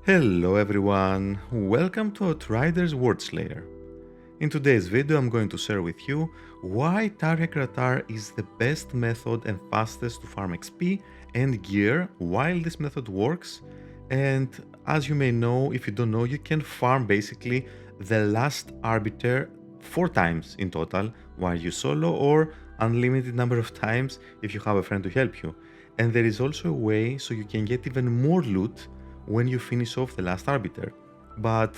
Hello everyone, welcome to Outriders Worldslaeyr. In today's video I'm going to share with you why Tarya Gratar is the best method and fastest to farm XP and gear while this method works, and as you may know, if you don't know, you can farm basically the last arbiter 4 times in total while you solo, or unlimited number of times if you have a friend to help you. And there is also a way so you can get even more loot when you finish off the last arbiter. But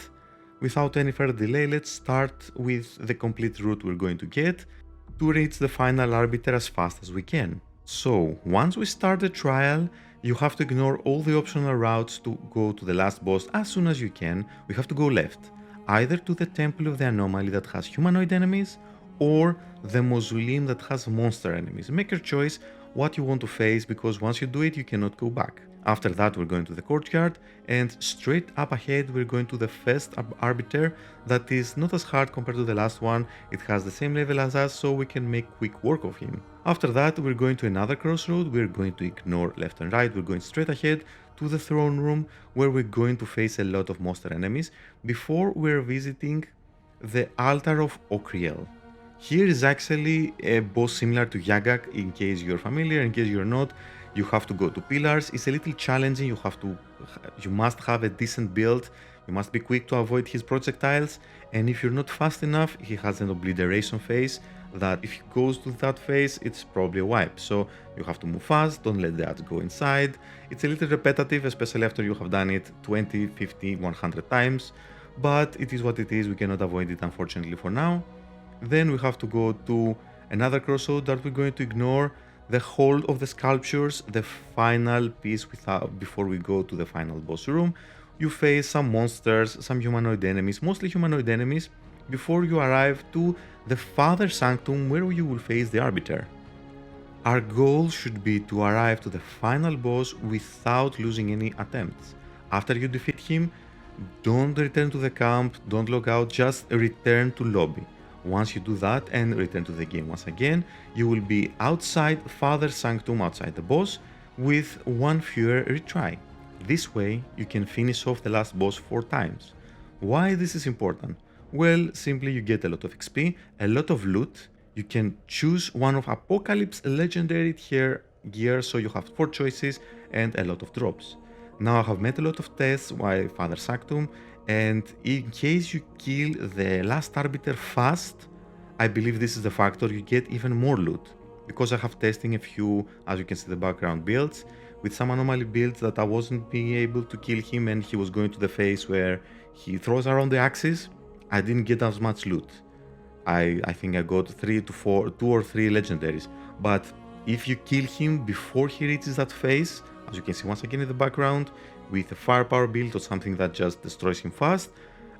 without any further delay, let's start with the complete route we're going to get to reach the final arbiter as fast as we can. So once we start the trial, you have to ignore all the optional routes to go to the last boss as soon as you can. We have to go left, either to the Temple of the Anomaly that has humanoid enemies, or the Mausoleum that has monster enemies. Make your choice what you want to face, because once you do it, you cannot go back. After that, we're going to the courtyard, and straight up ahead we're going to the first arbiter that is not as hard compared to the last one. It has the same level as us, so we can make quick work of him. After that, we're going to another crossroad. We're going to ignore left and right. We're going straight ahead to the throne room, where we're going to face a lot of monster enemies before we're visiting the altar of Okriel. Here is actually a boss similar to Yagak, in case you're familiar. In case you're not, you have to go to pillars. It's a little challenging. You must have a decent build. You must be quick to avoid his projectiles, and if you're not fast enough, he has an obliteration phase that if he goes to that phase, it's probably a wipe. So you have to move fast, don't let the ads go inside. It's a little repetitive, especially after you have done it 20, 50, 100 times, but it is what it is. We cannot avoid it, unfortunately, for now. Then we have to go to another crossroad that we're going to ignore the Hold of the Sculptures, the final piece before we go to the final boss room. You face some monsters, some humanoid enemies, mostly humanoid enemies, before you arrive to the Father Sanctum, where you will face the Arbiter. Our goal should be to arrive to the final boss without losing any attempts. After you defeat him, don't return to the camp, don't log out, just return to lobby. Once you do that and return to the game once again, you will be outside Father Sanctum, outside the boss, with one fewer retry. This way, you can finish off the last boss 4 times. Why this is important? Well, simply you get a lot of XP, a lot of loot. You can choose one of Apocalypse Legendary gear, so you have 4 choices and a lot of drops. Now I have met a lot of tests while Father Sanctum, and in case you kill the last arbiter fast, I believe this is the factor, you get even more loot. Because I have testing a few, as you can see, the background builds, with some anomaly builds that I wasn't being able to kill him and he was going to the phase where he throws around the axes, I didn't get as much loot. I think I got 2 or 3 legendaries, but if you kill him before he reaches that phase, as you can see once again in the background, with a firepower build or something that just destroys him fast,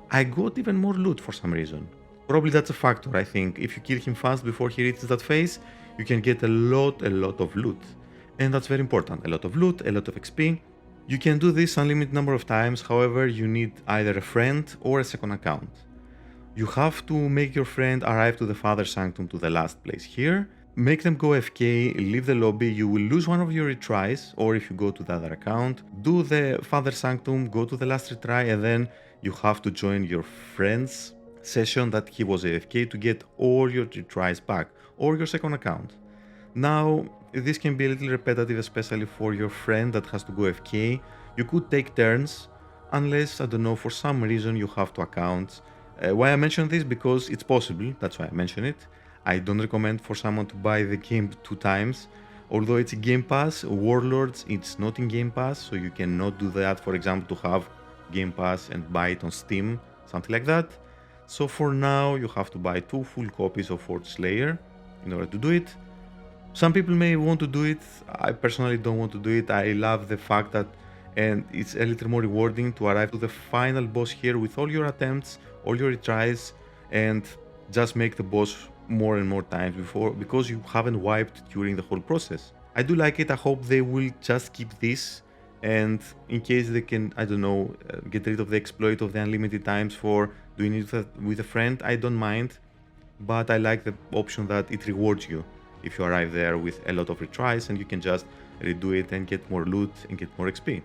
I got even more loot for some reason. Probably that's a factor, I think. If you kill him fast before he reaches that phase, you can get a lot of loot. And that's very important. A lot of loot, a lot of XP. You can do this unlimited number of times, however, you need either a friend or a second account. You have to make your friend arrive to the Father Sanctum, to the last place here. Make them go FK, leave the lobby, you will lose one of your retries, or if you go to the other account, do the Father Sanctum, go to the last retry, and then you have to join your friend's session that he was AFK to get all your retries back, or your second account. Now, this can be a little repetitive, especially for your friend that has to go FK. You could take turns, unless, I don't know, for some reason you have 2 accounts. Why I mention this? Because it's possible, that's why I mention it. I don't recommend for someone to buy the game 2 times. Although it's a Game Pass, Warlords, it's not in Game Pass, so you cannot do that, for example, to have Game Pass and buy it on Steam, something like that. So for now, you have to buy 2 full copies of Worldslayer in order to do it. Some people may want to do it, I personally don't want to do it. I love the fact that, and it's a little more rewarding to arrive to the final boss here with all your attempts, all your retries, and just make the boss more and more times before, because you haven't wiped during the whole process. I do like it. I hope they will just keep this, and in case they can, I don't know, get rid of the exploit of the unlimited times for doing it with a friend, I don't mind, but I like the option that it rewards you if you arrive there with a lot of retries and you can just redo it and get more loot and get more XP.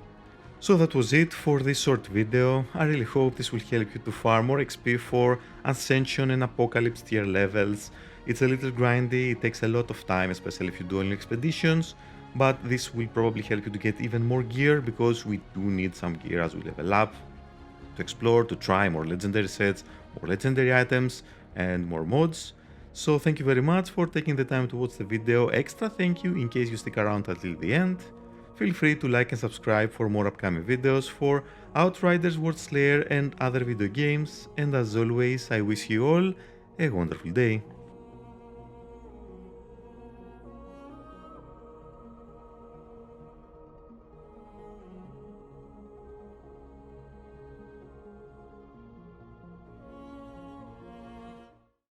So that was it for this short video. I really hope this will help you to farm more XP for Ascension and Apocalypse tier levels. It's a little grindy, it takes a lot of time, especially if you do only expeditions, but this will probably help you to get even more gear, because we do need some gear as we level up, to explore, to try more legendary sets, more legendary items, and more mods. So thank you very much for taking the time to watch the video. Extra thank you in case you stick around until the end. Feel free to like and subscribe for more upcoming videos for Outriders Worldslaeyr and other video games, and as always I wish you all a wonderful day.